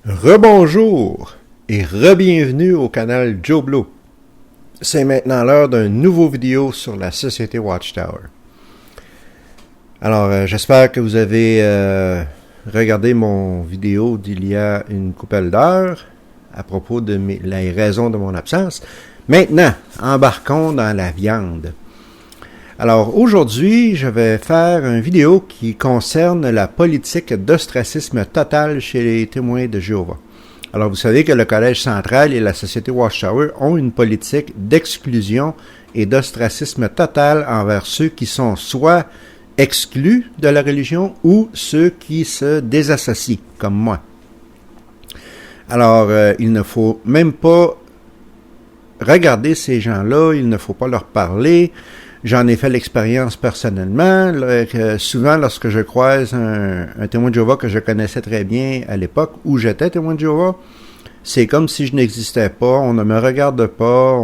Rebonjour et re-bienvenue au canal Joe Blow. C'est maintenant l'heure d'un nouveau vidéo sur la société Watchtower. Alors, j'espère que vous avez regardé mon vidéo d'il y a une couple d'heures à propos de les raisons de mon absence. Maintenant, embarquons dans la viande. Alors, aujourd'hui, je vais faire une vidéo qui concerne la politique d'ostracisme total chez les témoins de Jéhovah. Alors, vous savez que le Collège central et la Société Watchtower ont une politique d'exclusion et d'ostracisme total envers ceux qui sont soit exclus de la religion ou ceux qui se désassocient, comme moi. Alors, il ne faut même pas regarder ces gens-là, il ne faut pas leur parler. J'en ai fait l'expérience personnellement. Souvent, lorsque je croise un témoin de Jéhovah que je connaissais très bien à l'époque où j'étais témoin de Jéhovah, c'est comme si je n'existais pas, on ne me regarde pas,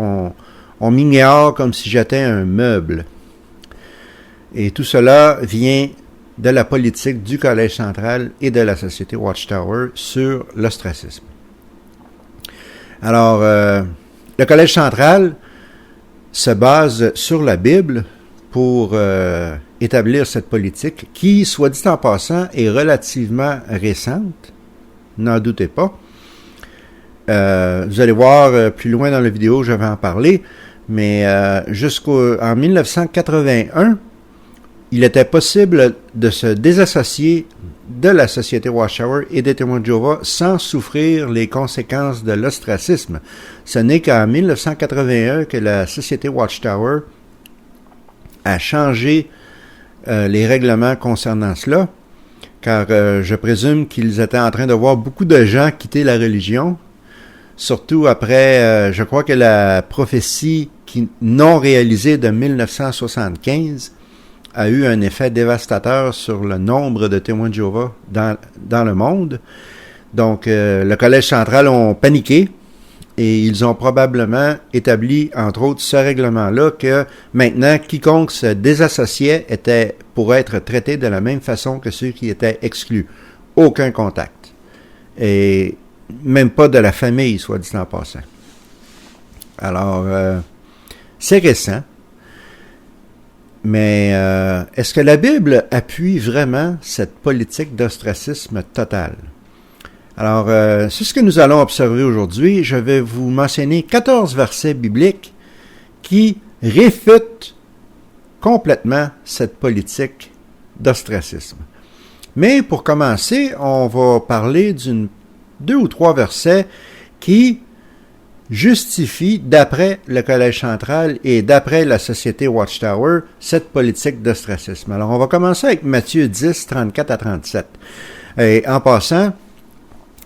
on m'ignore comme si j'étais un meuble. Et tout cela vient de la politique du Collège central et de la Société Watchtower sur l'ostracisme. Alors, le Collège central se base sur la Bible pour établir cette politique qui, soit dit en passant, est relativement récente. N'en doutez pas. Vous allez voir plus loin dans la vidéo, je vais en parler, mais jusqu'en 1981, il était possible de se désassocier de la Société Watchtower et des témoins de Jéhovah sans souffrir les conséquences de l'ostracisme. Ce n'est qu'en 1981 que la Société Watchtower a changé les règlements concernant cela, car je présume qu'ils étaient en train de voir beaucoup de gens quitter la religion, surtout après, je crois que la prophétie non réalisée de 1975 a eu un effet dévastateur sur le nombre de témoins de Jéhovah dans le monde. Donc, le Collège central ont paniqué et ils ont probablement établi, entre autres, ce règlement-là que maintenant, quiconque se désassociait pourrait être traité de la même façon que ceux qui étaient exclus. Aucun contact. Et même pas de la famille, soit dit en passant. Alors, c'est récent. Mais est-ce que la Bible appuie vraiment cette politique d'ostracisme total? Alors, c'est ce que nous allons observer aujourd'hui. Je vais vous mentionner 14 versets bibliques qui réfutent complètement cette politique d'ostracisme. Mais pour commencer, on va parler deux ou trois versets qui justifie, d'après le Collège central et d'après la Société Watchtower, cette politique d'ostracisme. Alors, on va commencer avec Matthieu 10, 34 à 37. Et en passant,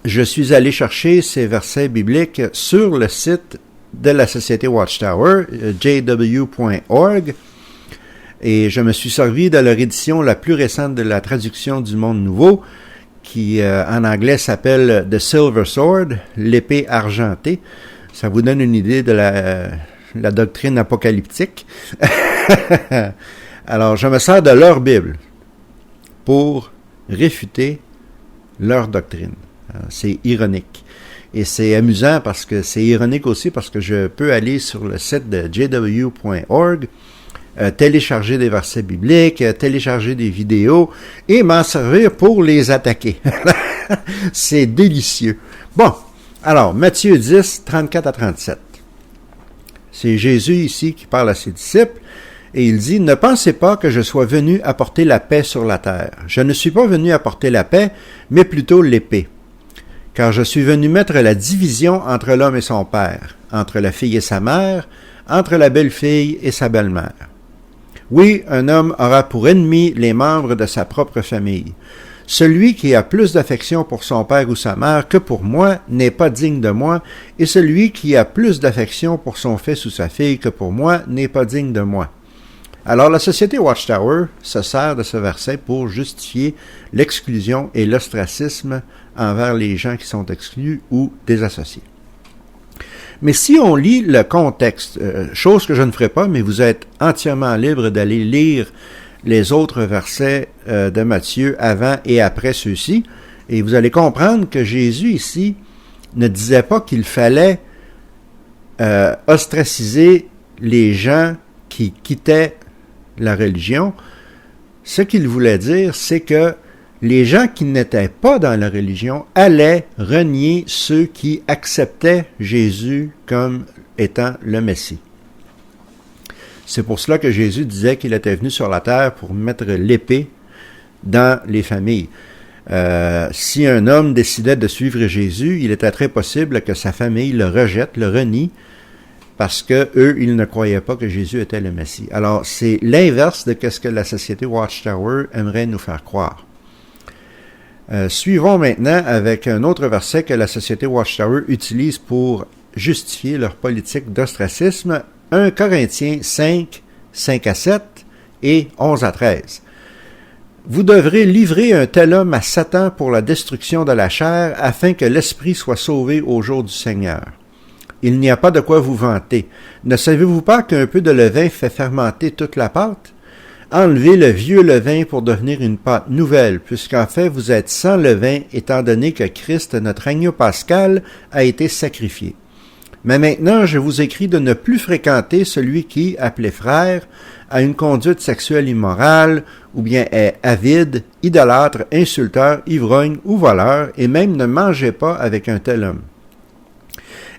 je suis allé chercher ces versets bibliques sur le site de la Société Watchtower, jw.org, et je me suis servi de leur édition la plus récente de la traduction du Monde Nouveau, qui en anglais s'appelle The Silver Sword, l'épée argentée. Ça vous donne une idée de la doctrine apocalyptique. Alors, je me sers de leur Bible pour réfuter leur doctrine. C'est ironique. Et c'est amusant parce que c'est ironique aussi parce que je peux aller sur le site de jw.org, télécharger des versets bibliques, télécharger des vidéos et m'en servir pour les attaquer. C'est délicieux. Bon. Alors, Matthieu 10, 34 à 37. C'est Jésus ici qui parle à ses disciples et il dit « Ne pensez pas que je sois venu apporter la paix sur la terre. Je ne suis pas venu apporter la paix, mais plutôt l'épée. Car je suis venu mettre la division entre l'homme et son père, entre la fille et sa mère, entre la belle-fille et sa belle-mère. Oui, un homme aura pour ennemi les membres de sa propre famille. Celui qui a plus d'affection pour son père ou sa mère que pour moi n'est pas digne de moi, et celui qui a plus d'affection pour son fils ou sa fille que pour moi n'est pas digne de moi. » Alors la Société Watchtower se sert de ce verset pour justifier l'exclusion et l'ostracisme envers les gens qui sont exclus ou désassociés. Mais si on lit le contexte, chose que je ne ferai pas, mais vous êtes entièrement libre d'aller lire les autres versets de Matthieu avant et après ceux-ci, Et vous allez comprendre que Jésus ici ne disait pas qu'il fallait ostraciser les gens qui quittaient la religion. Ce qu'il voulait dire, c'est que les gens qui n'étaient pas dans la religion allaient renier ceux qui acceptaient Jésus comme étant le Messie. C'est pour cela que Jésus disait qu'il était venu sur la terre pour mettre l'épée dans les familles. Si un homme décidait de suivre Jésus, il était très possible que sa famille le rejette, le renie, parce que eux, ils ne croyaient pas que Jésus était le Messie. Alors, c'est l'inverse de ce que la société Watchtower aimerait nous faire croire. Suivons maintenant avec un autre verset que la société Watchtower utilise pour justifier leur politique d'ostracisme, 1 Corinthiens 5, 5 à 7 et 11 à 13. Vous devrez livrer un tel homme à Satan pour la destruction de la chair, afin que l'esprit soit sauvé au jour du Seigneur. Il n'y a pas de quoi vous vanter. Ne savez-vous pas qu'un peu de levain fait fermenter toute la pâte? Enlevez le vieux levain pour devenir une pâte nouvelle, puisqu'en fait vous êtes sans levain, étant donné que Christ, notre agneau pascal, a été sacrifié. Mais maintenant, je vous écris de ne plus fréquenter celui qui, appelé frère, a une conduite sexuelle immorale, ou bien est avide, idolâtre, insulteur, ivrogne ou voleur, et même ne mangez pas avec un tel homme.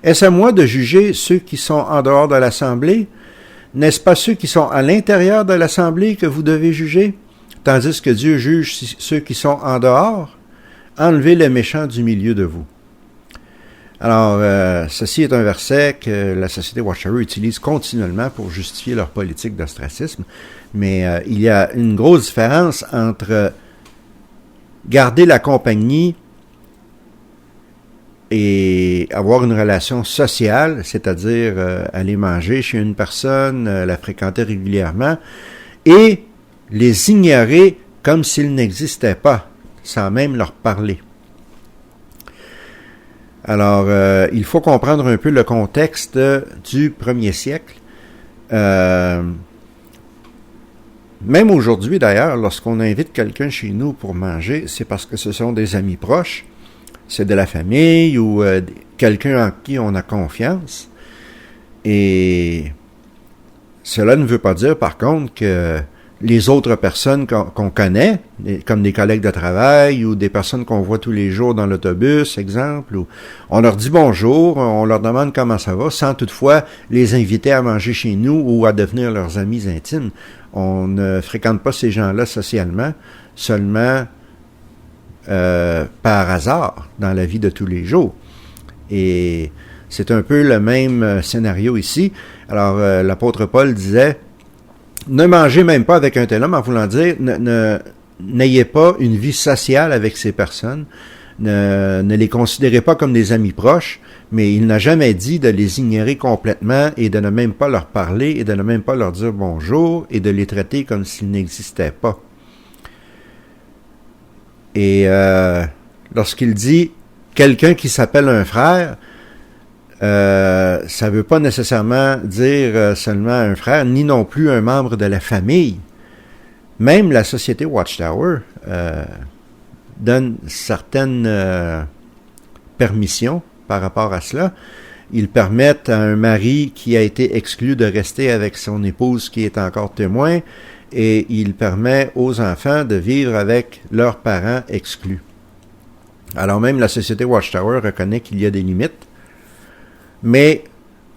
Est-ce à moi de juger ceux qui sont en dehors de l'assemblée? N'est-ce pas ceux qui sont à l'intérieur de l'assemblée que vous devez juger, tandis que Dieu juge ceux qui sont en dehors? Enlevez le méchant du milieu de vous. Alors, ceci est un verset que la société Watchtower utilise continuellement pour justifier leur politique d'ostracisme, mais il y a une grosse différence entre garder la compagnie et avoir une relation sociale, c'est-à-dire aller manger chez une personne, la fréquenter régulièrement, et les ignorer comme s'ils n'existaient pas, sans même leur parler. Alors, il faut comprendre un peu le contexte du 1er siècle. Même aujourd'hui, d'ailleurs, lorsqu'on invite quelqu'un chez nous pour manger, c'est parce que ce sont des amis proches, c'est de la famille ou quelqu'un en qui on a confiance. Et cela ne veut pas dire, par contre, que les autres personnes qu'on connaît, comme des collègues de travail ou des personnes qu'on voit tous les jours dans l'autobus, exemple, où on leur dit bonjour, on leur demande comment ça va, sans toutefois les inviter à manger chez nous ou à devenir leurs amis intimes. On ne fréquente pas ces gens-là socialement, seulement par hasard dans la vie de tous les jours. Et c'est un peu le même scénario ici. Alors, l'apôtre Paul disait, ne mangez même pas avec un tel homme, en voulant dire, n'ayez pas une vie sociale avec ces personnes, ne les considérez pas comme des amis proches, mais il n'a jamais dit de les ignorer complètement et de ne même pas leur parler et de ne même pas leur dire bonjour et de les traiter comme s'ils n'existaient pas. Et lorsqu'il dit quelqu'un qui s'appelle un frère, ça veut pas nécessairement dire seulement un frère, ni non plus un membre de la famille. Même la société Watchtower donne certaines permissions par rapport à cela. Ils permettent à un mari qui a été exclu de rester avec son épouse qui est encore témoin, et il permet aux enfants de vivre avec leurs parents exclus. Alors même la société Watchtower reconnaît qu'il y a des limites, mais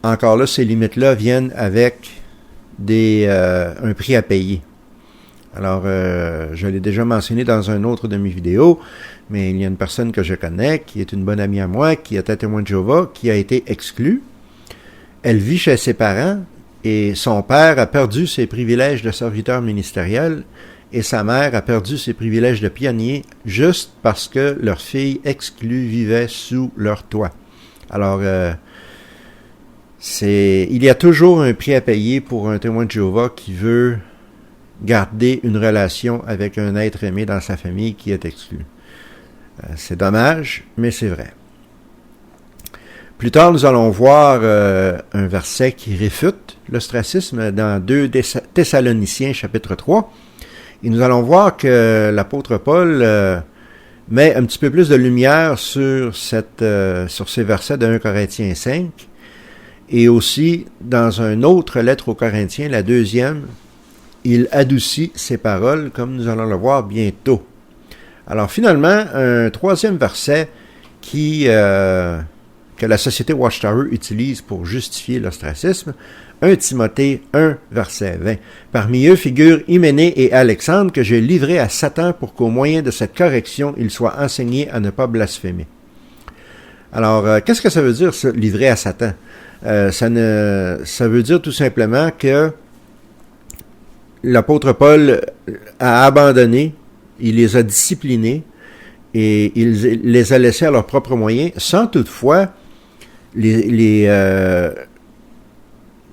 encore là, ces limites-là viennent avec un prix à payer. Alors, je l'ai déjà mentionné dans un autre de mes vidéos, mais il y a une personne que je connais, qui est une bonne amie à moi, qui était témoin de Jéhovah, qui a été exclue. Elle vit chez ses parents, et son père a perdu ses privilèges de serviteur ministériel, et sa mère a perdu ses privilèges de pionnier, juste parce que leur fille exclue vivait sous leur toit. Alors, il y a toujours un prix à payer pour un témoin de Jéhovah qui veut garder une relation avec un être aimé dans sa famille qui est exclu. C'est dommage, mais c'est vrai. Plus tard, nous allons voir un verset qui réfute l'ostracisme dans 2 Thessaloniciens chapitre 3. Et nous allons voir que l'apôtre Paul met un petit peu plus de lumière sur ces versets de 1 Corinthiens 5. Et aussi, dans une autre lettre aux Corinthiens, la deuxième, il adoucit ses paroles, comme nous allons le voir bientôt. Alors finalement, un troisième verset que la société Watchtower utilise pour justifier l'ostracisme, 1 Timothée 1, verset 20. Parmi eux figurent Hyménée et Alexandre que j'ai livrés à Satan pour qu'au moyen de cette correction, il soit enseigné à ne pas blasphémer. Alors, qu'est-ce que ça veut dire, ça, livrer à Satan? Ça veut dire tout simplement que l'apôtre Paul a abandonné, il les a disciplinés et il les a laissés à leurs propres moyens, sans toutefois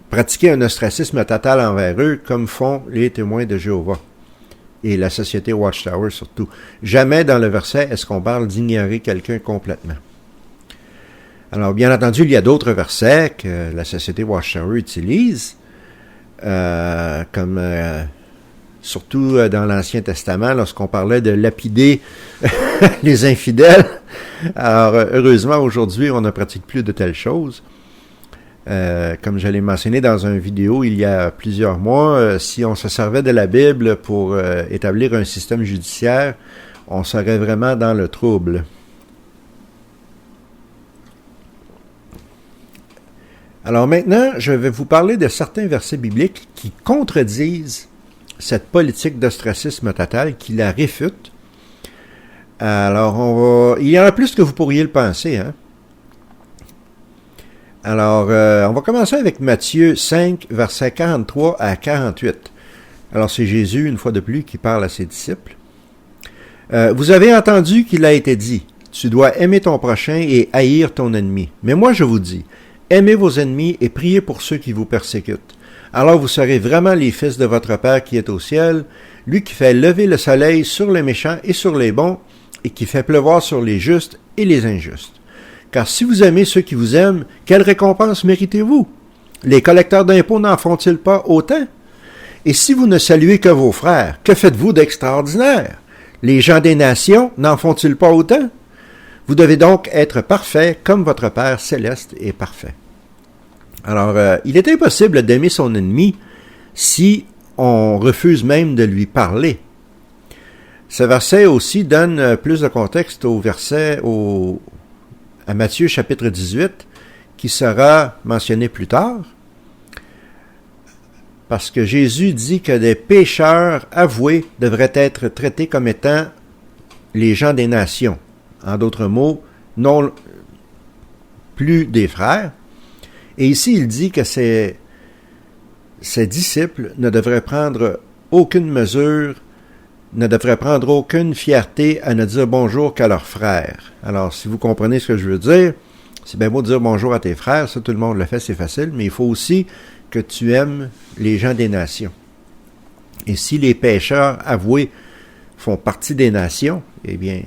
pratiquer un ostracisme total envers eux, comme font les témoins de Jéhovah et la société Watchtower surtout. Jamais dans le verset est-ce qu'on parle d'ignorer quelqu'un complètement. Alors, bien entendu, il y a d'autres versets que la société Watchtower utilise, comme surtout dans l'Ancien Testament, lorsqu'on parlait de lapider les infidèles. Alors, heureusement, aujourd'hui, on ne pratique plus de telles choses. Comme je l'ai mentionné dans une vidéo il y a plusieurs mois, si on se servait de la Bible pour établir un système judiciaire, on serait vraiment dans le trouble. Alors maintenant, je vais vous parler de certains versets bibliques qui contredisent cette politique d'ostracisme total, qui la réfute. Alors, il y en a plus que vous pourriez le penser, hein? Alors, on va commencer avec Matthieu 5, versets 43 à 48. Alors, c'est Jésus, une fois de plus, qui parle à ses disciples. Vous avez entendu qu'il a été dit, tu dois aimer ton prochain et haïr ton ennemi. Mais moi, je vous dis, aimez vos ennemis et priez pour ceux qui vous persécutent. Alors vous serez vraiment les fils de votre Père qui est au ciel, lui qui fait lever le soleil sur les méchants et sur les bons, et qui fait pleuvoir sur les justes et les injustes. Car si vous aimez ceux qui vous aiment, quelle récompense méritez-vous? Les collecteurs d'impôts n'en font-ils pas autant? Et si vous ne saluez que vos frères, que faites-vous d'extraordinaire? Les gens des nations n'en font-ils pas autant? Vous devez donc être parfait comme votre Père céleste est parfait. Alors, il est impossible d'aimer son ennemi si on refuse même de lui parler. Ce verset aussi donne plus de contexte au verset à Matthieu chapitre 18, qui sera mentionné plus tard, parce que Jésus dit que des pécheurs avoués devraient être traités comme étant les gens des nations. En d'autres mots, non plus des frères. Et ici, il dit que ses disciples ne devraient prendre aucune mesure, ne devraient prendre aucune fierté à ne dire bonjour qu'à leurs frères. Alors, si vous comprenez ce que je veux dire, c'est bien beau de dire bonjour à tes frères, ça tout le monde le fait, c'est facile, mais il faut aussi que tu aimes les gens des nations. Et si les pécheurs avoués font partie des nations, eh bien,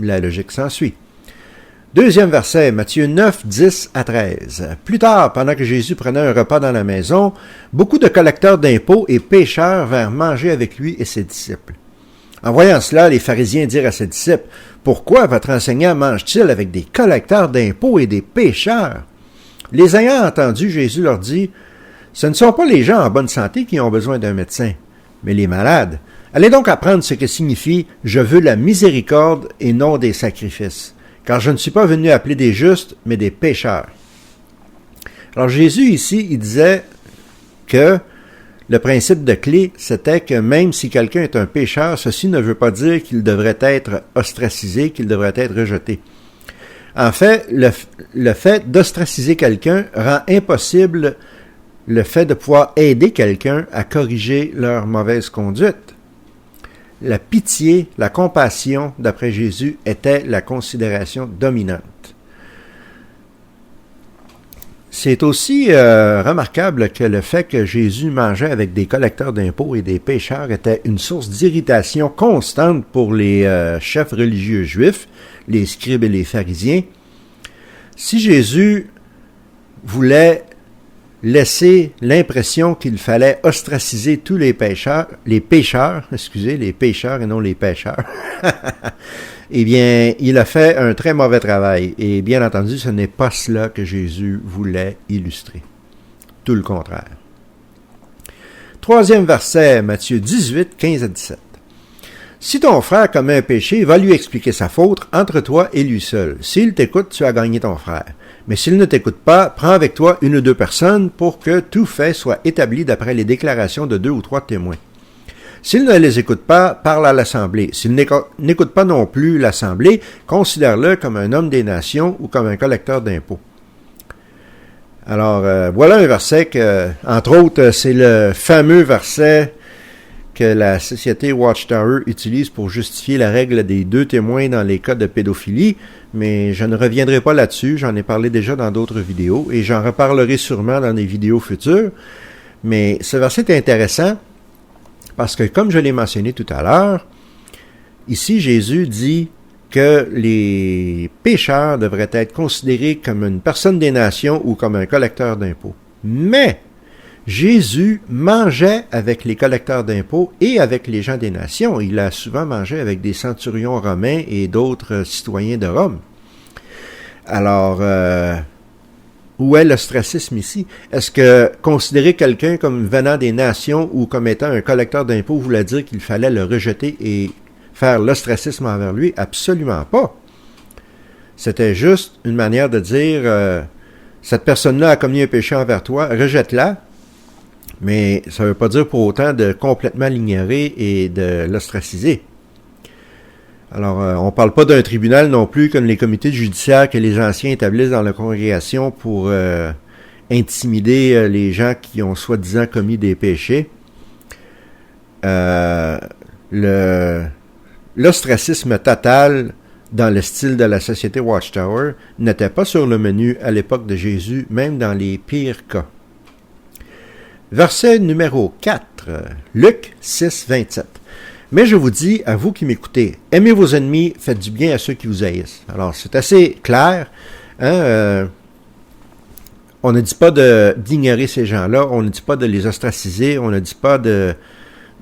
la logique s'ensuit. Deuxième verset, Matthieu 9, 10 à 13. Plus tard, pendant que Jésus prenait un repas dans la maison, beaucoup de collecteurs d'impôts et pécheurs vinrent manger avec lui et ses disciples. En voyant cela, les pharisiens dirent à ses disciples, « Pourquoi votre enseignant mange-t-il avec des collecteurs d'impôts et des pécheurs? » Les ayant entendus, Jésus leur dit, « Ce ne sont pas les gens en bonne santé qui ont besoin d'un médecin, mais les malades. Allez donc apprendre ce que signifie « Je veux la miséricorde et non des sacrifices ». Car je ne suis pas venu appeler des justes, mais des pécheurs. Alors Jésus ici, il disait que le principe de clé, c'était que même si quelqu'un est un pécheur, ceci ne veut pas dire qu'il devrait être ostracisé, qu'il devrait être rejeté. En fait, le fait d'ostraciser quelqu'un rend impossible le fait de pouvoir aider quelqu'un à corriger leur mauvaise conduite. La pitié, la compassion, d'après Jésus, était la considération dominante. C'est aussi remarquable que le fait que Jésus mangeait avec des collecteurs d'impôts et des pécheurs était une source d'irritation constante pour les chefs religieux juifs, les scribes et les pharisiens. Si Jésus voulait laissé l'impression qu'il fallait ostraciser tous les pécheurs et non les pêcheurs, eh bien, il a fait un très mauvais travail. Et bien entendu, ce n'est pas cela que Jésus voulait illustrer. Tout le contraire. 3e verset, Matthieu 18, 15 à 17. Si ton frère commet un péché, va lui expliquer sa faute entre toi et lui seul. S'il t'écoute, tu as gagné ton frère. Mais s'il ne t'écoute pas, prends avec toi 1 ou 2 personnes pour que tout fait soit établi d'après les déclarations de 2 ou 3 témoins. S'il ne les écoute pas, parle à l'Assemblée. S'il n'écoute pas non plus l'Assemblée, considère-le comme un homme des nations ou comme un collecteur d'impôts. Alors, voilà un verset que, entre autres, c'est le fameux verset que la société Watchtower utilise pour justifier la règle des 2 témoins dans les cas de pédophilie, mais je ne reviendrai pas là-dessus, j'en ai parlé déjà dans d'autres vidéos, et j'en reparlerai sûrement dans des vidéos futures, mais ce verset est intéressant, parce que comme je l'ai mentionné tout à l'heure, ici Jésus dit que les pécheurs devraient être considérés comme une personne des nations ou comme un collecteur d'impôts. Mais Jésus mangeait avec les collecteurs d'impôts et avec les gens des nations. Il a souvent mangé avec des centurions romains et d'autres citoyens de Rome. Alors, où est l'ostracisme ici? Est-ce que considérer quelqu'un comme venant des nations ou comme étant un collecteur d'impôts voulait dire qu'il fallait le rejeter et faire l'ostracisme envers lui? Absolument pas. C'était juste une manière de dire, cette personne-là a commis un péché envers toi, rejette-la. Mais ça ne veut pas dire pour autant de complètement l'ignorer et de l'ostraciser. Alors, on ne parle pas d'un tribunal non plus comme les comités judiciaires que les anciens établissent dans la congrégation pour intimider les gens qui ont soi-disant commis des péchés. L'ostracisme total dans le style de la société Watchtower n'était pas sur le menu à l'époque de Jésus, même dans les pires cas. Verset numéro 4, Luc 6, 27. Mais je vous dis, à vous qui m'écoutez, aimez vos ennemis, faites du bien à ceux qui vous haïssent. Alors, c'est assez clair. On ne dit pas d'ignorer ces gens-là, on ne dit pas de les ostraciser, on ne dit pas de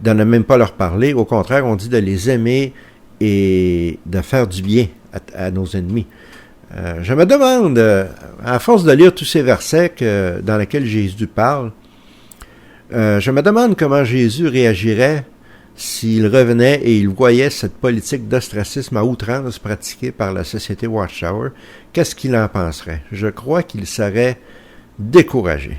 ne même pas leur parler. Au contraire, on dit de les aimer et de faire du bien à nos ennemis. Je me demande, à force de lire tous ces versets dans lesquels Jésus parle, je me demande comment Jésus réagirait s'il revenait et il voyait cette politique d'ostracisme à outrance pratiquée par la société Watchtower. Qu'est-ce qu'il en penserait? Je crois qu'il serait découragé.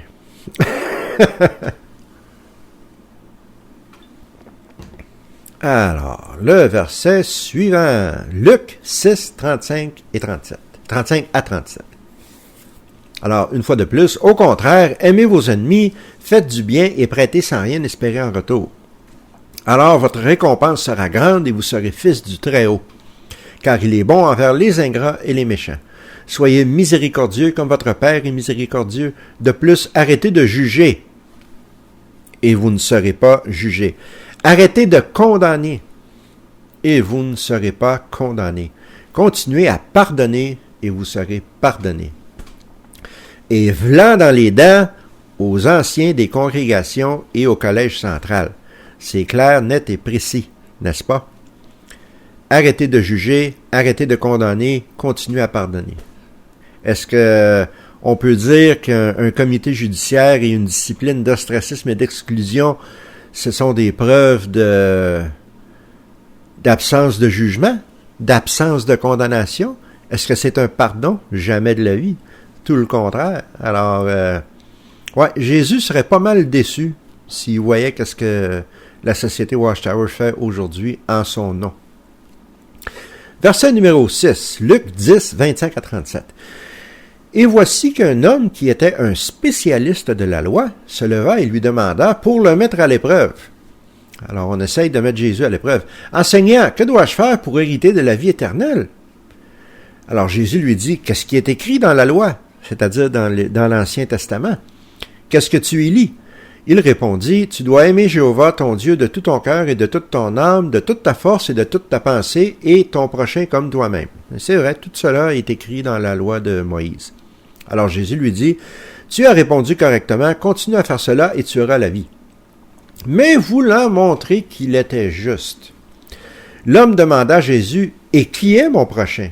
Alors, le verset suivant, Luc 6, 35 et 37. 35 à 37. Alors, une fois de plus, au contraire, aimez vos ennemis, faites du bien et prêtez sans rien espérer en retour. Alors votre récompense sera grande et vous serez fils du Très-Haut, car il est bon envers les ingrats et les méchants. Soyez miséricordieux comme votre Père est miséricordieux. De plus, arrêtez de juger et vous ne serez pas jugés. Arrêtez de condamner et vous ne serez pas condamnés. Continuez à pardonner et vous serez pardonnés. Et v'là dans les dents aux anciens des congrégations et au collège central. C'est clair, net et précis, n'est-ce pas? Arrêtez de juger, arrêtez de condamner, continuez à pardonner. Est-ce que on peut dire qu'un comité judiciaire et une discipline d'ostracisme et d'exclusion, ce sont des preuves d'absence de jugement, d'absence de condamnation? Est-ce que c'est un pardon? Jamais de la vie. Tout le contraire. Alors, Jésus serait pas mal déçu s'il voyait qu'est-ce que la société Watchtower fait aujourd'hui en son nom. Verset numéro 6, Luc 10, 25 à 37. Et voici qu'un homme qui était un spécialiste de la loi se leva et lui demanda pour le mettre à l'épreuve. Alors, on essaye de mettre Jésus à l'épreuve. Enseignant, que dois-je faire pour hériter de la vie éternelle? Alors, Jésus lui dit, qu'est-ce qui est écrit dans la loi? C'est-à-dire dans l'Ancien Testament. Qu'est-ce que tu y lis? Il répondit, tu dois aimer Jéhovah ton Dieu de tout ton cœur et de toute ton âme, de toute ta force et de toute ta pensée, et ton prochain comme toi-même. C'est vrai, tout cela est écrit dans la loi de Moïse. Alors Jésus lui dit, Tu as répondu correctement, continue à faire cela et tu auras la vie. » Mais voulant montrer qu'il était juste, l'homme demanda à Jésus, « Et qui est mon prochain? »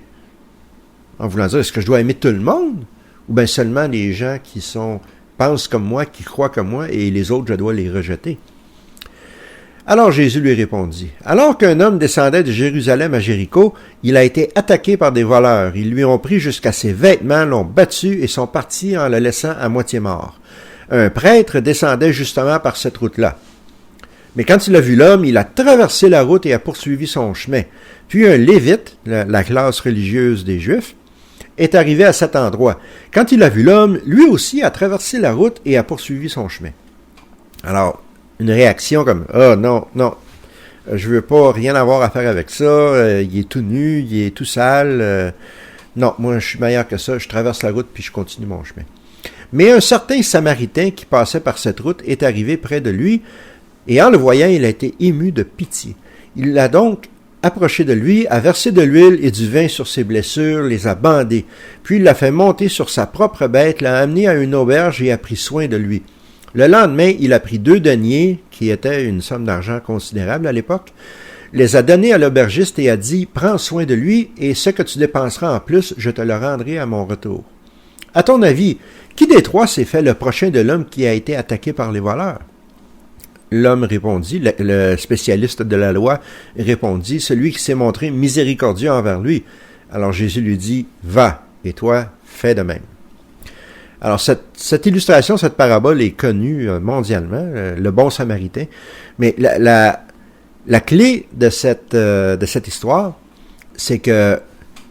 En voulant dire, est-ce que je dois aimer tout le monde? Ou bien seulement les gens qui pensent comme moi, qui croient comme moi, et les autres, je dois les rejeter? Alors Jésus lui répondit, « Alors qu'un homme descendait de Jérusalem à Jéricho, il a été attaqué par des voleurs. Ils lui ont pris jusqu'à ses vêtements, l'ont battu et sont partis en le laissant à moitié mort. Un prêtre descendait justement par cette route-là. Mais quand il a vu l'homme, il a traversé la route et a poursuivi son chemin. Puis un lévite, la classe religieuse des Juifs, est arrivé à cet endroit. Quand il a vu l'homme, lui aussi a traversé la route et a poursuivi son chemin. » Alors, une réaction comme « Ah non, non, je veux pas rien avoir à faire avec ça, il est tout nu, il est tout sale, non, moi je suis meilleur que ça, je traverse la route puis je continue mon chemin. » Mais un certain Samaritain qui passait par cette route est arrivé près de lui, et en le voyant, il a été ému de pitié. Il l'a donc approché de lui, a versé de l'huile et du vin sur ses blessures, les a bandées, puis il l'a fait monter sur sa propre bête, l'a amené à une auberge et a pris soin de lui. Le lendemain, il a pris 2 deniers, qui étaient une somme d'argent considérable à l'époque, les a donnés à l'aubergiste et a dit, « Prends soin de lui, et ce que tu dépenseras en plus, je te le rendrai à mon retour. » À ton avis, qui des 3 s'est fait le prochain de l'homme qui a été attaqué par les voleurs? L'homme répondit, le spécialiste de la loi répondit, « Celui qui s'est montré miséricordieux envers lui. » Alors Jésus lui dit, « Va, et toi, fais de même. » Alors, cette illustration, cette parabole est connue mondialement, le bon samaritain. Mais la clé de cette histoire, c'est que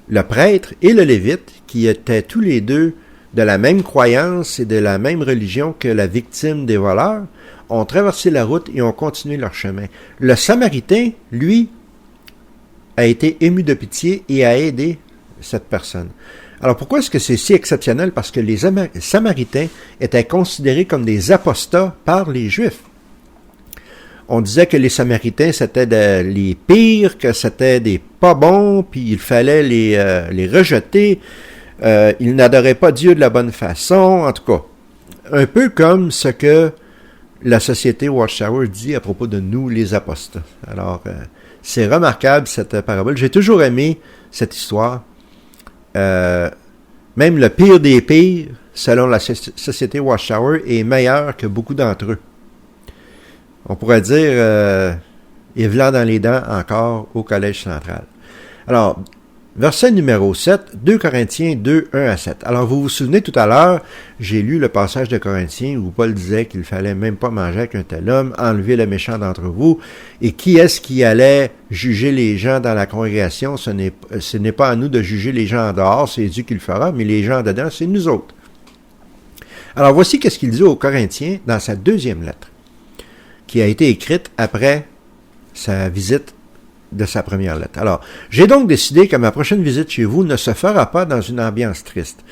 le prêtre et le lévite, qui étaient tous les deux de la même croyance et de la même religion que la victime des voleurs, ont traversé la route et ont continué leur chemin. Le samaritain, lui, a été ému de pitié et a aidé cette personne. Alors pourquoi est-ce que c'est si exceptionnel? Parce que les Samaritains étaient considérés comme des apostats par les Juifs. On disait que les Samaritains, c'était les pires, que c'était des pas bons, puis il fallait les rejeter. Ils n'adoraient pas Dieu de la bonne façon, en tout cas. Un peu comme ce que la société Watchtower dit à propos de nous, les apostats. Alors, c'est remarquable cette parabole. J'ai toujours aimé cette histoire. Même le pire des pires, selon la société Watchtower, est meilleur que beaucoup d'entre eux. On pourrait dire, et v'là dans les dents encore au Collège central. Alors, verset numéro 7, 2 Corinthiens 2, 1 à 7. Alors, vous vous souvenez tout à l'heure, j'ai lu le passage de Corinthiens où Paul disait qu'il fallait même pas manger avec un tel homme, enlever le méchant d'entre vous. Et qui est-ce qui allait juger les gens dans la congrégation? Ce n'est pas à nous de juger les gens en dehors, c'est Dieu qui le fera, mais les gens dedans, c'est nous autres. Alors, voici qu'est-ce qu'il dit aux Corinthiens dans sa 2e lettre, qui a été écrite après sa visite de sa première lettre. Alors, j'ai donc décidé que ma prochaine visite chez vous ne se fera pas dans une ambiance triste.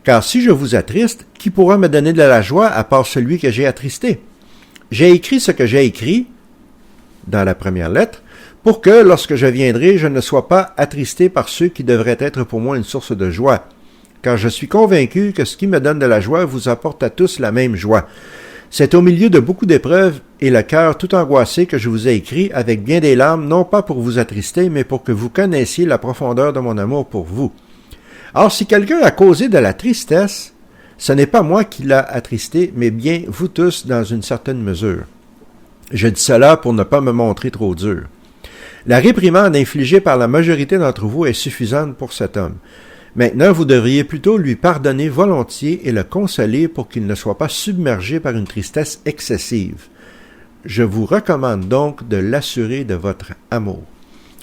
Car si je vous attriste, qui pourra me donner de la joie à part celui que j'ai attristé? J'ai écrit ce que j'ai écrit dans la première lettre, pour que, lorsque je viendrai, je ne sois pas attristé par ceux qui devraient être pour moi une source de joie. Car je suis convaincu que ce qui me donne de la joie vous apporte à tous la même joie. C'est au milieu de beaucoup d'épreuves et le cœur tout angoissé que je vous ai écrit avec bien des larmes, non pas pour vous attrister, mais pour que vous connaissiez la profondeur de mon amour pour vous. Or, si quelqu'un a causé de la tristesse, ce n'est pas moi qui l'a attristé, mais bien vous tous dans une certaine mesure. Je dis cela pour ne pas me montrer trop dur. La réprimande infligée par la majorité d'entre vous est suffisante pour cet homme. Maintenant, vous devriez plutôt lui pardonner volontiers et le consoler pour qu'il ne soit pas submergé par une tristesse excessive. Je vous recommande donc de l'assurer de votre amour.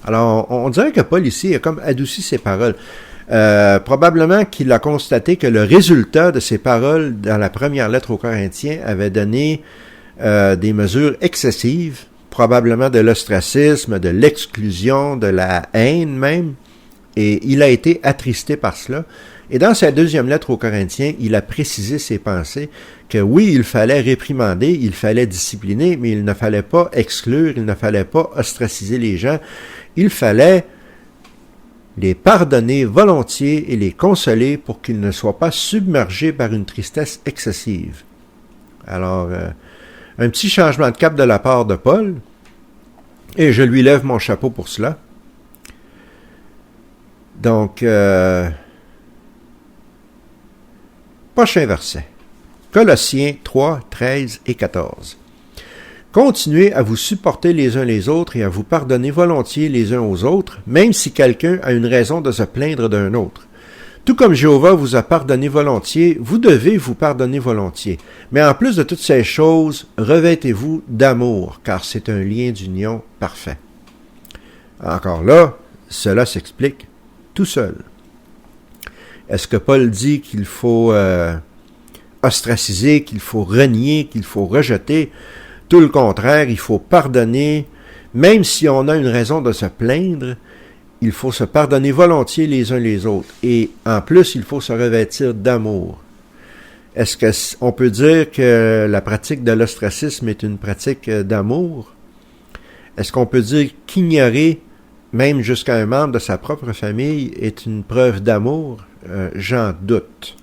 Alors, on dirait que Paul ici a comme adouci ses paroles. Probablement qu'il a constaté que le résultat de ses paroles dans la première lettre aux Corinthiens avait donné des mesures excessives, probablement de l'ostracisme, de l'exclusion, de la haine même. Et il a été attristé par cela. Et dans sa 2e lettre aux Corinthiens, il a précisé ses pensées que oui, il fallait réprimander, il fallait discipliner, mais il ne fallait pas exclure, il ne fallait pas ostraciser les gens. Il fallait les pardonner volontiers et les consoler pour qu'ils ne soient pas submergés par une tristesse excessive. Alors, un petit changement de cap de la part de Paul, et je lui lève mon chapeau pour cela. Donc, prochain verset. Colossiens 3, 13 et 14. Continuez à vous supporter les uns les autres et à vous pardonner volontiers les uns aux autres, même si quelqu'un a une raison de se plaindre d'un autre. Tout comme Jéhovah vous a pardonné volontiers, vous devez vous pardonner volontiers. Mais en plus de toutes ces choses, revêtez-vous d'amour, car c'est un lien d'union parfait. Encore là, cela s'explique tout seul. Est-ce que Paul dit qu'il faut ostraciser, qu'il faut renier, qu'il faut rejeter? Tout le contraire, il faut pardonner, même si on a une raison de se plaindre, il faut se pardonner volontiers les uns les autres. Et en plus, il faut se revêtir d'amour. Est-ce qu'on peut dire que la pratique de l'ostracisme est une pratique d'amour? Est-ce qu'on peut dire qu'ignorer, même jusqu'à un membre de sa propre famille, est une preuve d'amour? J'en doute.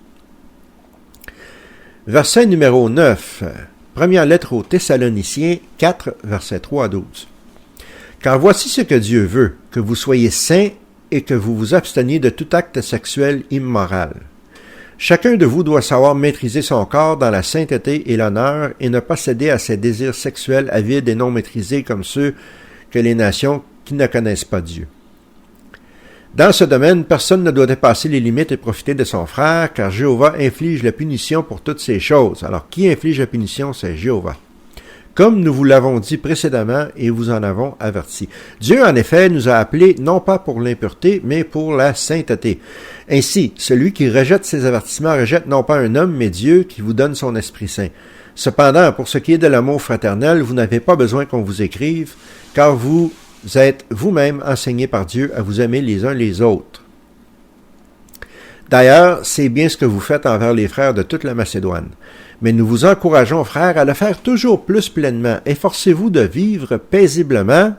Verset numéro 9. Première lettre aux Thessaloniciens 4, versets 3 à 12. Car voici ce que Dieu veut, que vous soyez saints et que vous vous absteniez de tout acte sexuel immoral. Chacun de vous doit savoir maîtriser son corps dans la sainteté et l'honneur et ne pas céder à ses désirs sexuels avides et non maîtrisés comme ceux que les nations qui ne connaissent pas Dieu. Dans ce domaine, personne ne doit dépasser les limites et profiter de son frère, car Jéhovah inflige la punition pour toutes ces choses. Alors, qui inflige la punition? C'est Jéhovah. Comme nous vous l'avons dit précédemment et vous en avons averti. Dieu, en effet, nous a appelés non pas pour l'impureté, mais pour la sainteté. Ainsi, celui qui rejette ces avertissements rejette non pas un homme, mais Dieu qui vous donne son Esprit Saint. Cependant, pour ce qui est de l'amour fraternel, vous n'avez pas besoin qu'on vous écrive, car vous êtes vous-même enseignés par Dieu à vous aimer les uns les autres. D'ailleurs, c'est bien ce que vous faites envers les frères de toute la Macédoine. Mais nous vous encourageons, frères, à le faire toujours plus pleinement. Efforcez-vous de vivre paisiblement,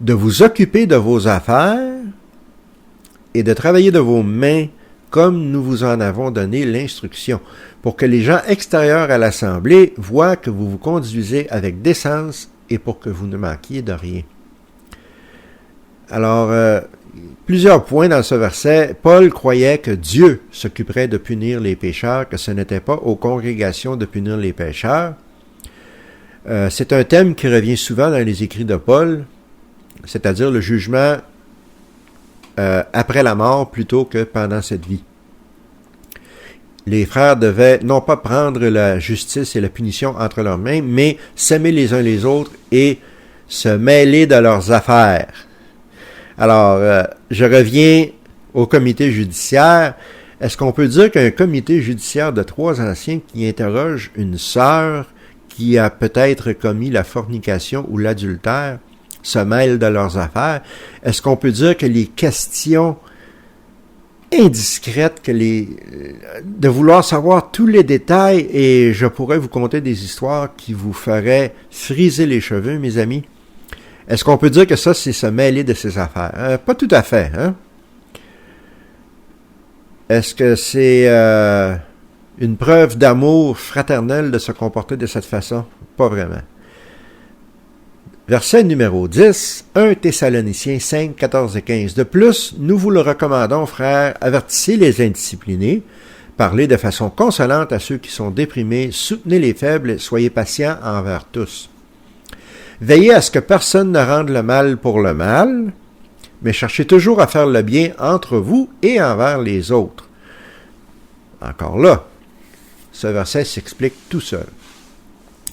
de vous occuper de vos affaires et de travailler de vos mains comme nous vous en avons donné l'instruction, pour que les gens extérieurs à l'Assemblée voient que vous vous conduisez avec décence et pour que vous ne manquiez de rien. Alors, plusieurs points dans ce verset. Paul croyait que Dieu s'occuperait de punir les pécheurs, que ce n'était pas aux congrégations de punir les pécheurs. C'est un thème qui revient souvent dans les écrits de Paul, c'est-à-dire le jugement après la mort plutôt que pendant cette vie. Les frères devaient non pas prendre la justice et la punition entre leurs mains, mais s'aimer les uns les autres et se mêler de leurs affaires. Alors, je reviens au comité judiciaire. Est-ce qu'on peut dire qu'un comité judiciaire de 3 anciens qui interroge une sœur qui a peut-être commis la fornication ou l'adultère se mêle de leurs affaires? Est-ce qu'on peut dire que les questions indiscrètes, de vouloir savoir tous les détails, et je pourrais vous conter des histoires qui vous feraient friser les cheveux, mes amis? Est-ce qu'on peut dire que ça, c'est se mêler de ses affaires? Pas tout à fait, hein? Est-ce que c'est une preuve d'amour fraternel de se comporter de cette façon? Pas vraiment. Verset numéro 10, 1 Thessaloniciens 5, 14 et 15. De plus, nous vous le recommandons, frères, avertissez les indisciplinés, parlez de façon consolante à ceux qui sont déprimés, soutenez les faibles, soyez patients envers tous. Veillez à ce que personne ne rende le mal pour le mal, mais cherchez toujours à faire le bien entre vous et envers les autres. Encore là, ce verset s'explique tout seul.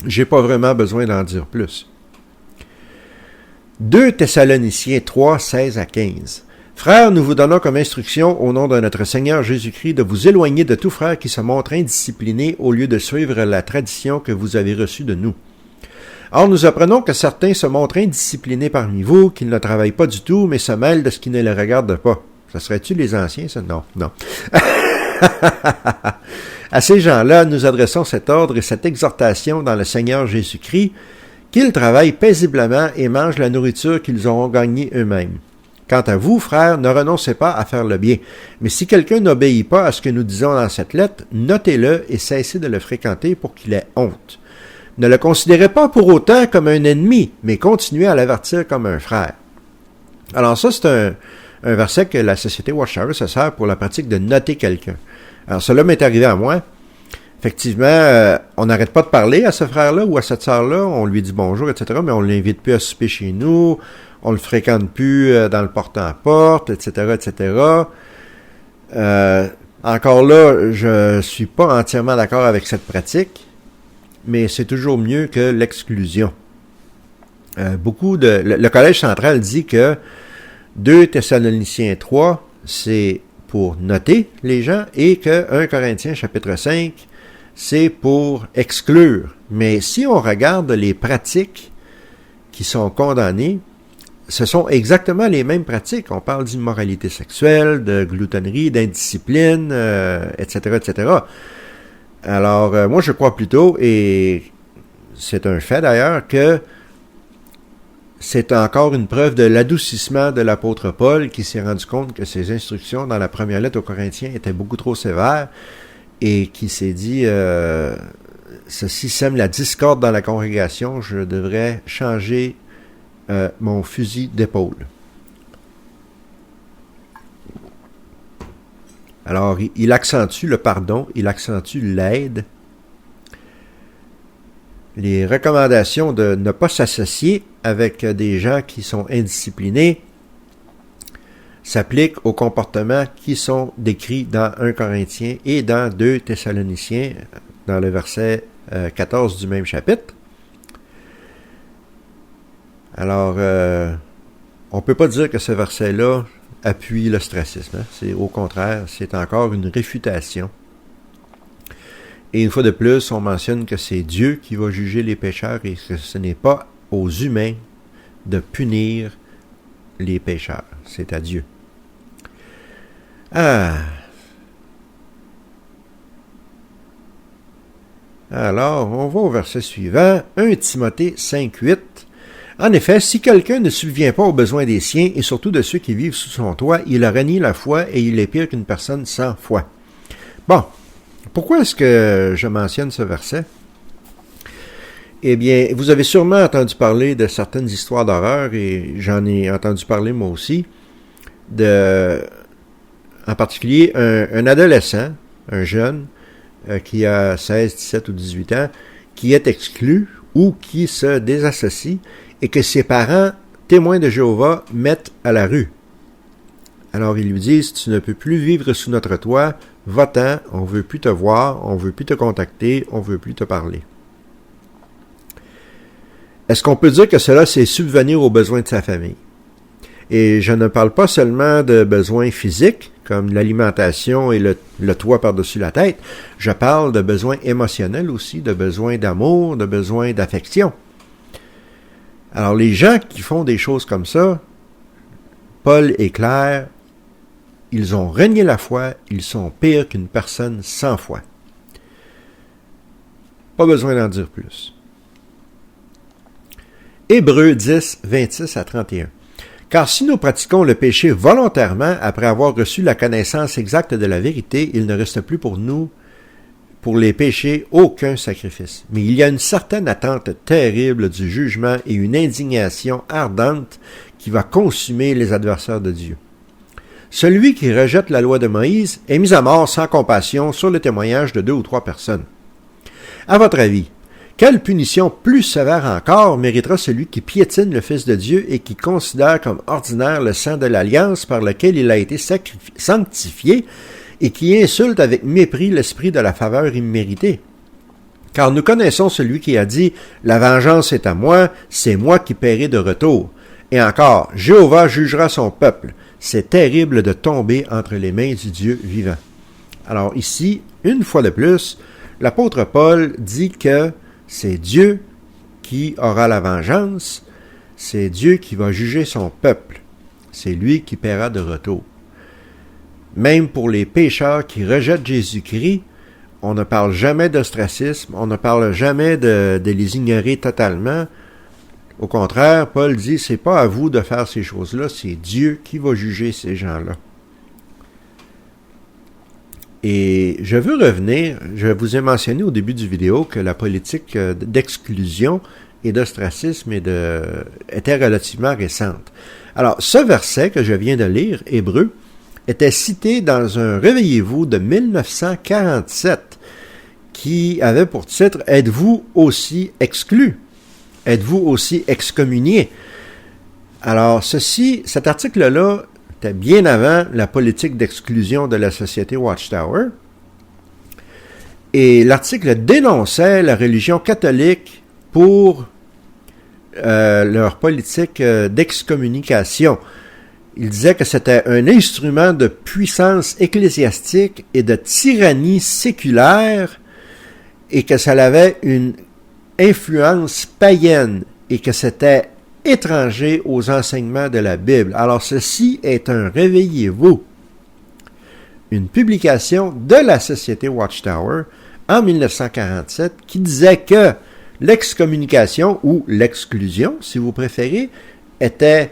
J'ai pas vraiment besoin d'en dire plus. 2 Thessaloniciens 3, 16 à 15. Frères, nous vous donnons comme instruction au nom de notre Seigneur Jésus-Christ de vous éloigner de tout frère qui se montre indiscipliné au lieu de suivre la tradition que vous avez reçue de nous. Or, nous apprenons que certains se montrent indisciplinés parmi vous, qu'ils ne travaillent pas du tout, mais se mêlent de ce qui ne les regarde pas. Ça serait-tu les anciens, ça? Non, non. À ces gens-là, nous adressons cet ordre et cette exhortation dans le Seigneur Jésus-Christ, qu'ils travaillent paisiblement et mangent la nourriture qu'ils auront gagnée eux-mêmes. Quant à vous, frères, ne renoncez pas à faire le bien. Mais si quelqu'un n'obéit pas à ce que nous disons dans cette lettre, notez-le et cessez de le fréquenter pour qu'il ait honte. Ne le considérez pas pour autant comme un ennemi, mais continuez à l'avertir comme un frère. Alors ça, c'est un verset que la Société Watchtower se sert pour la pratique de noter quelqu'un. Alors cela m'est arrivé à moi. Effectivement, on n'arrête pas de parler à ce frère-là ou à cette sœur-là, on lui dit bonjour, etc., mais on ne l'invite plus à souper chez nous, on le fréquente plus dans le porte-à-porte, etc., etc. Encore là, je suis pas entièrement d'accord avec cette pratique, mais c'est toujours mieux que l'exclusion. Le Collège central dit que 2 Thessaloniciens 3, c'est pour noter les gens, et que 1 Corinthiens chapitre 5, c'est pour exclure. Mais si on regarde les pratiques qui sont condamnées, ce sont exactement les mêmes pratiques. On parle d'immoralité sexuelle, de gloutonnerie, d'indiscipline, etc., etc. Alors, moi, je crois plutôt, et c'est un fait d'ailleurs, que c'est encore une preuve de l'adoucissement de l'apôtre Paul qui s'est rendu compte que ses instructions dans la première lettre aux Corinthiens étaient beaucoup trop sévères et qui s'est dit ceci sème la discorde dans la congrégation, je devrais changer mon fusil d'épaule. Alors, il accentue le pardon, il accentue l'aide, les recommandations de ne pas s'associer avec des gens qui sont indisciplinés s'appliquent aux comportements qui sont décrits dans 1 Corinthiens et dans 2 Thessaloniciens, dans le verset 14 du même chapitre. Alors, on ne peut pas dire que ce verset-là appuie l'ostracisme. Hein? C'est au contraire, c'est encore une réfutation. Et une fois de plus, on mentionne que c'est Dieu qui va juger les pécheurs et que ce n'est pas aux humains de punir les pécheurs. C'est à Dieu. Alors, on va au verset suivant, 1 Timothée 5:8. En effet, si quelqu'un ne subvient pas aux besoins des siens et surtout de ceux qui vivent sous son toit, il a renié la foi et il est pire qu'une personne sans foi. Bon, pourquoi est-ce que je mentionne ce verset? Eh bien, vous avez sûrement entendu parler de certaines histoires d'horreur et j'en ai entendu parler moi aussi, en particulier un adolescent, un jeune, qui a 16, 17 ou 18 ans, qui est exclu ou qui se désassocie et que ses parents, témoins de Jéhovah, mettent à la rue. Alors ils lui disent, tu ne peux plus vivre sous notre toit, va-t'en, on veut plus te voir, on veut plus te contacter, on veut plus te parler. Est-ce qu'on peut dire que cela, c'est subvenir aux besoins de sa famille? Et je ne parle pas seulement de besoins physiques, comme l'alimentation et le toit par-dessus la tête. Je parle de besoins émotionnels aussi, de besoins d'amour, de besoins d'affection. Alors, les gens qui font des choses comme ça, Paul est clair, ils ont renié la foi, ils sont pires qu'une personne sans foi. Pas besoin d'en dire plus. Hébreux 10, 26 à 31. Car si nous pratiquons le péché volontairement après avoir reçu la connaissance exacte de la vérité, il ne reste plus pour nous, pour les péchés, aucun sacrifice. Mais il y a une certaine attente terrible du jugement et une indignation ardente qui va consumer les adversaires de Dieu. Celui qui rejette la loi de Moïse est mis à mort sans compassion sur le témoignage de 2 ou 3 personnes. À votre avis, quelle punition plus sévère encore méritera celui qui piétine le Fils de Dieu et qui considère comme ordinaire le sang de l'alliance par lequel il a été sanctifié et qui insulte avec mépris l'esprit de la faveur imméritée? Car nous connaissons celui qui a dit « La vengeance est à moi, c'est moi qui paierai de retour. » Et encore, « Jéhovah jugera son peuple. » C'est terrible de tomber entre les mains du Dieu vivant. Alors ici, une fois de plus, l'apôtre Paul dit que c'est Dieu qui aura la vengeance, c'est Dieu qui va juger son peuple, c'est lui qui paiera de retour. Même pour les pécheurs qui rejettent Jésus-Christ, on ne parle jamais d'ostracisme, on ne parle jamais de les ignorer totalement. Au contraire, Paul dit, c'est pas à vous de faire ces choses-là, c'est Dieu qui va juger ces gens-là. Et je veux revenir, je vous ai mentionné au début du vidéo que la politique d'exclusion et d'ostracisme était relativement récente. Alors, ce verset que je viens de lire, Hébreux, était cité dans un Réveillez-vous de 1947 qui avait pour titre « Êtes-vous aussi exclus? Êtes-vous aussi excommuniés? » Alors, cet article-là était bien avant la politique d'exclusion de la société Watchtower. Et l'article dénonçait la religion catholique pour leur politique d'excommunication. Il disait que c'était un instrument de puissance ecclésiastique et de tyrannie séculaire et que ça avait une influence païenne et que c'était étranger aux enseignements de la Bible. Alors ceci est un Réveillez-vous, une publication de la Société Watchtower en 1947 qui disait que l'excommunication ou l'exclusion, si vous préférez, était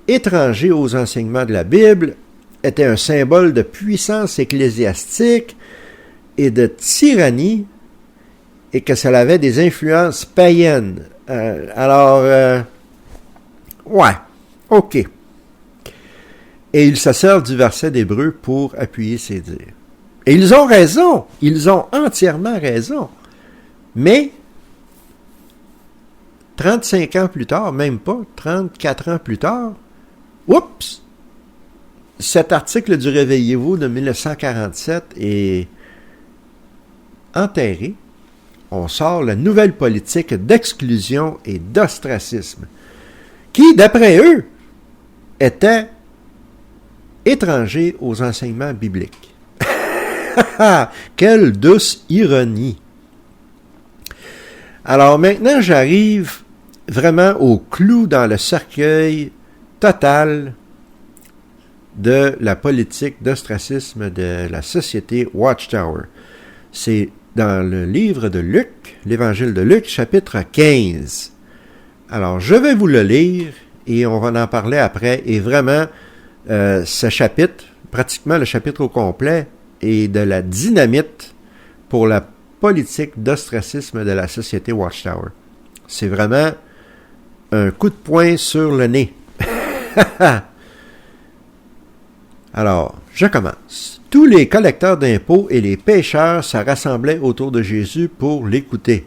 étranger aux enseignements de la Bible, était un symbole de puissance ecclésiastique et de tyrannie et que ça avait des influences païennes. Ouais, ok. Et ils se servent du verset d'Hébreux pour appuyer ces dires. Et ils ont raison, ils ont entièrement raison. Mais 35 ans plus tard, même pas, 34 ans plus tard, oups, cet article du Réveillez-vous de 1947 est enterré. On sort la nouvelle politique d'exclusion et d'ostracisme, qui, d'après eux, était étranger aux enseignements bibliques. Quelle douce ironie! Alors maintenant, j'arrive vraiment au clou dans le cercueil total de la politique d'ostracisme de la société Watchtower. C'est dans le livre de Luc, l'évangile de Luc, chapitre 15. Alors, je vais vous le lire et on va en parler après. Et vraiment, ce chapitre, pratiquement le chapitre au complet, est de la dynamite pour la politique d'ostracisme de la société Watchtower. C'est vraiment un coup de poing sur le nez. Alors, je commence. Tous les collecteurs d'impôts et les pécheurs se rassemblaient autour de Jésus pour l'écouter.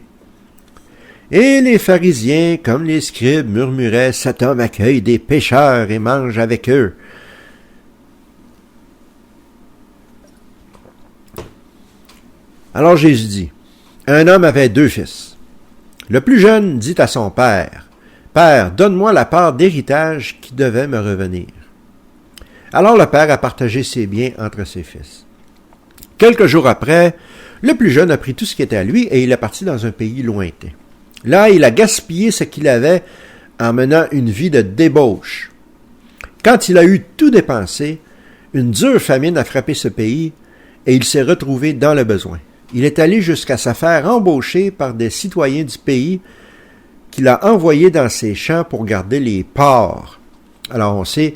Et les pharisiens, comme les scribes, murmuraient « Cet homme accueille des pécheurs et mange avec eux. » Alors Jésus dit, « Un homme avait 2 fils. Le plus jeune dit à son père, « Père, donne-moi la part d'héritage qui devait me revenir. » Alors le père a partagé ses biens entre ses fils. Quelques jours après, le plus jeune a pris tout ce qui était à lui et il est parti dans un pays lointain. Là, il a gaspillé ce qu'il avait en menant une vie de débauche. Quand il a eu tout dépensé, une dure famine a frappé ce pays et il s'est retrouvé dans le besoin. Il est allé jusqu'à se faire embaucher par des citoyens du pays qu'il a envoyés dans ses champs pour garder les porcs. Alors on sait,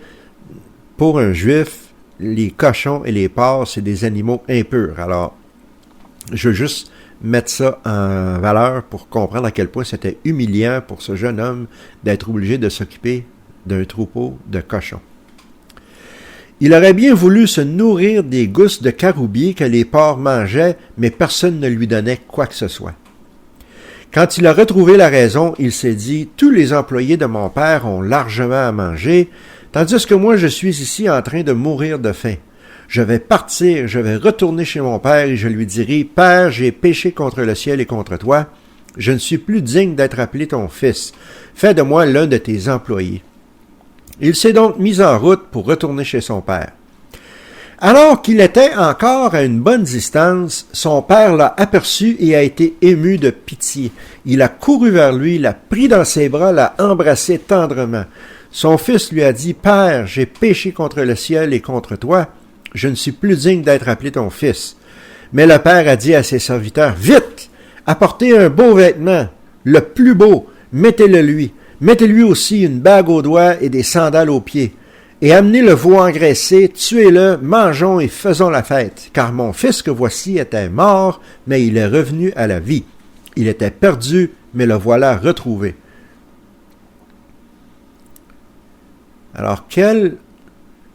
pour un juif, les cochons et les porcs, c'est des animaux impurs. Alors, je veux juste mettre ça en valeur pour comprendre à quel point c'était humiliant pour ce jeune homme d'être obligé de s'occuper d'un troupeau de cochons. Il aurait bien voulu se nourrir des gousses de caroubier que les porcs mangeaient, mais personne ne lui donnait quoi que ce soit. Quand il a retrouvé la raison, il s'est dit « Tous les employés de mon père ont largement à manger, tandis que moi je suis ici en train de mourir de faim. Je vais partir, je vais retourner chez mon père et je lui dirai « Père, j'ai péché contre le ciel et contre toi. Je ne suis plus digne d'être appelé ton fils. Fais de moi l'un de tes employés. » Il s'est donc mis en route pour retourner chez son père. Alors qu'il était encore à une bonne distance, son père l'a aperçu et a été ému de pitié. Il a couru vers lui, l'a pris dans ses bras, l'a embrassé tendrement. Son fils lui a dit « Père, j'ai péché contre le ciel et contre toi. Je ne suis plus digne d'être appelé ton fils. » Mais le père a dit à ses serviteurs « Vite, apportez un beau vêtement, le plus beau, mettez-le lui. Mettez-lui aussi une bague au doigt et des sandales aux pieds. Et amenez le veau engraissé, tuez-le, mangeons et faisons la fête. Car mon fils que voici était mort, mais il est revenu à la vie. Il était perdu, mais le voilà retrouvé. » Alors, quelle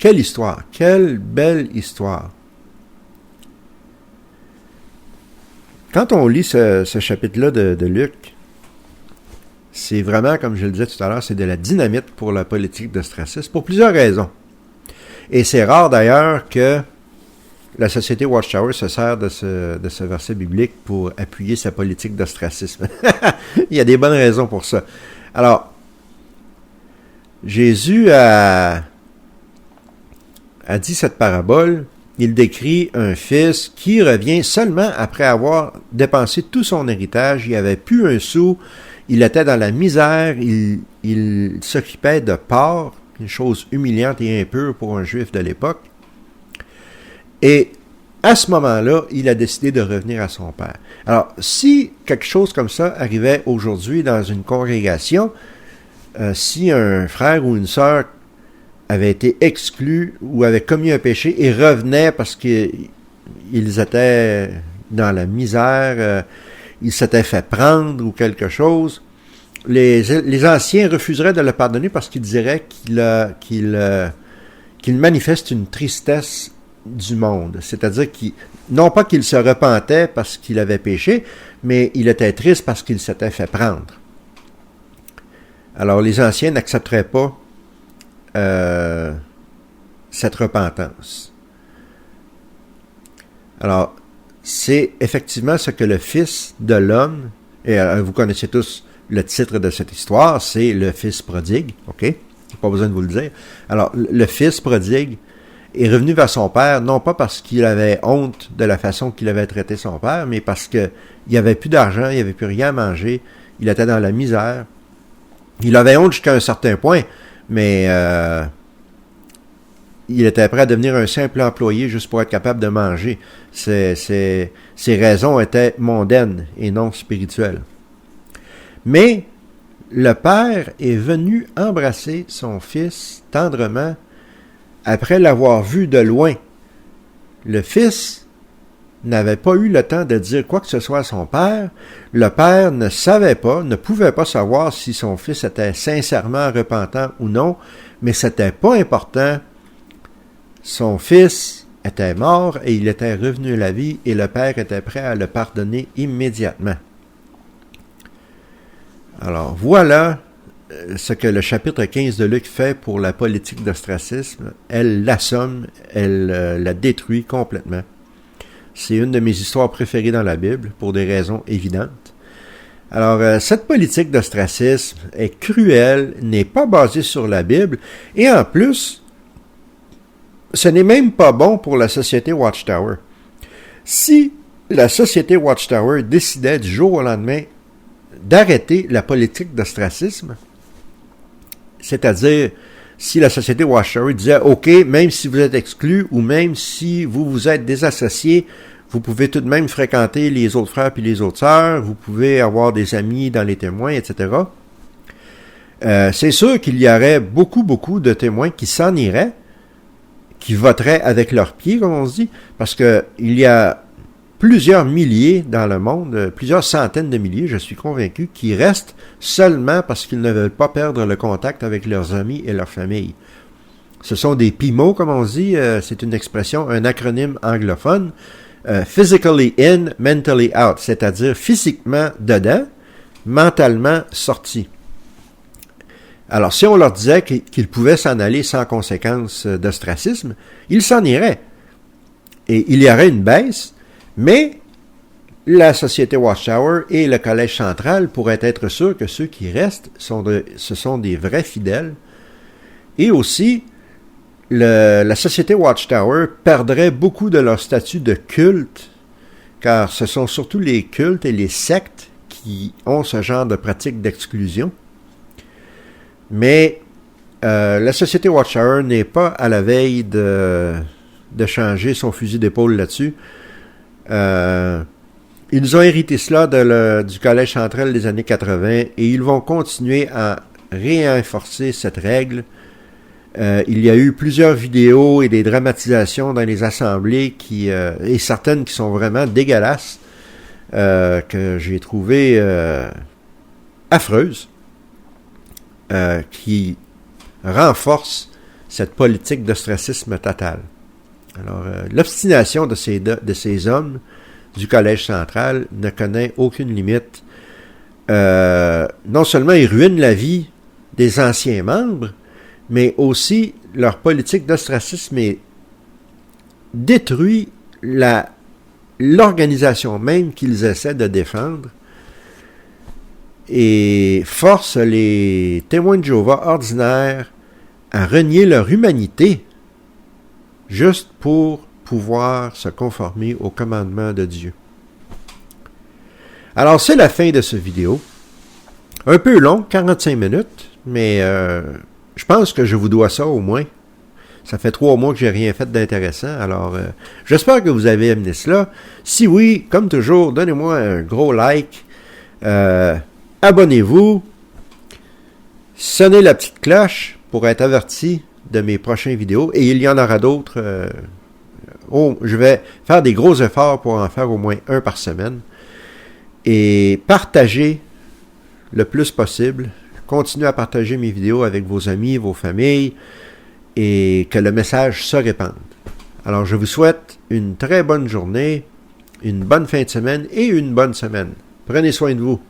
histoire, quelle belle histoire. Quand on lit ce chapitre-là de Luc, c'est vraiment, comme je le disais tout à l'heure, c'est de la dynamite pour la politique d'ostracisme, pour plusieurs raisons. Et c'est rare d'ailleurs que la société Watchtower se sert de ce verset biblique pour appuyer sa politique d'ostracisme. Il y a des bonnes raisons pour ça. Alors, Jésus a dit cette parabole. Il décrit un fils qui revient seulement après avoir dépensé tout son héritage. Il n'y avait plus un sou. Il était dans la misère. Il s'occupait de porcs, une chose humiliante et impure pour un juif de l'époque. Et à ce moment-là, il a décidé de revenir à son père. Alors, si quelque chose comme ça arrivait aujourd'hui dans une congrégation, si un frère ou une sœur avait été exclu ou avait commis un péché et revenait parce qu'ils étaient dans la misère, ils s'étaient fait prendre ou quelque chose, les anciens refuseraient de le pardonner parce qu'ils diraient qu'il manifeste une tristesse du monde. C'est-à-dire non pas qu'il se repentait parce qu'il avait péché, mais il était triste parce qu'il s'était fait prendre. Alors les anciens n'accepteraient pas cette repentance. Alors, c'est effectivement ce que le Fils de l'homme, et vous connaissez tous le titre de cette histoire, c'est le Fils prodigue, ok? Pas besoin de vous le dire. Alors, le Fils prodigue est revenu vers son père, non pas parce qu'il avait honte de la façon qu'il avait traité son père, mais parce qu'il n'y avait plus d'argent, il n'y avait plus rien à manger, il était dans la misère. Il avait honte jusqu'à un certain point, mais il était prêt à devenir un simple employé juste pour être capable de manger. Ses raisons étaient mondaines et non spirituelles. Mais le père est venu embrasser son fils tendrement après l'avoir vu de loin. Le fils n'avait pas eu le temps de dire quoi que ce soit à son père. Le père ne savait pas, ne pouvait pas savoir si son fils était sincèrement repentant ou non, mais c'était pas important. Son fils était mort et il était revenu à la vie et le père était prêt à le pardonner immédiatement. Alors voilà ce que le chapitre 15 de Luc fait pour la politique d'ostracisme. Elle l'assomme, elle la détruit complètement. C'est une de mes histoires préférées dans la Bible, pour des raisons évidentes. Alors, cette politique d'ostracisme est cruelle, n'est pas basée sur la Bible, et en plus, ce n'est même pas bon pour la société Watchtower. Si la société Watchtower décidait du jour au lendemain d'arrêter la politique d'ostracisme, c'est-à-dire si la société Watchtower disait « OK, même si vous êtes exclu ou même si vous vous êtes désassocié, vous pouvez tout de même fréquenter les autres frères puis les autres sœurs, vous pouvez avoir des amis dans les témoins, etc. » C'est sûr qu'il y aurait beaucoup de témoins qui s'en iraient, qui voteraient avec leurs pieds, comme on se dit, parce que il y a plusieurs milliers dans le monde, plusieurs centaines de milliers, je suis convaincu, qui restent seulement parce qu'ils ne veulent pas perdre le contact avec leurs amis et leur famille. Ce sont des PIMO, comme on dit, c'est une expression, un acronyme anglophone, physically in, mentally out, c'est-à-dire physiquement dedans, mentalement sorti. Alors, si on leur disait qu'ils pouvaient s'en aller sans conséquence d'ostracisme, ils s'en iraient. Et il y aurait une baisse, mais la Société Watchtower et le Collège central pourraient être sûrs que ceux qui restent, ce sont des vrais fidèles. Et aussi, la Société Watchtower perdrait beaucoup de leur statut de culte, car ce sont surtout les cultes et les sectes qui ont ce genre de pratique d'exclusion. Mais la Société Watchtower n'est pas à la veille de changer son fusil d'épaule là-dessus. Ils ont hérité cela du Collège central des années 80 et ils vont continuer à réenforcer cette règle. Il y a eu plusieurs vidéos et des dramatisations dans les assemblées et certaines qui sont vraiment dégueulasses, que j'ai trouvées affreuses, qui renforcent cette politique d'ostracisme total. Alors, l'obstination de ces hommes du Collège central ne connaît aucune limite. Non seulement ils ruinent la vie des anciens membres, mais aussi leur politique d'ostracisme détruit l'organisation même qu'ils essaient de défendre et force les témoins de Jéhovah ordinaires à renier leur humanité juste pour pouvoir se conformer au commandement de Dieu. Alors, c'est la fin de cette vidéo. Un peu long, 45 minutes, mais je pense que je vous dois ça au moins. Ça fait 3 mois que j'ai rien fait d'intéressant, alors j'espère que vous avez aimé cela. Si oui, comme toujours, donnez-moi un gros like, abonnez-vous, sonnez la petite cloche pour être averti de mes prochaines vidéos, et il y en aura d'autres. Je vais faire des gros efforts pour en faire au moins un par semaine, et partagez le plus possible. Continuez à partager mes vidéos avec vos amis, vos familles, et que le message se répande. Alors, je vous souhaite une très bonne journée, une bonne fin de semaine et une bonne semaine. Prenez soin de vous.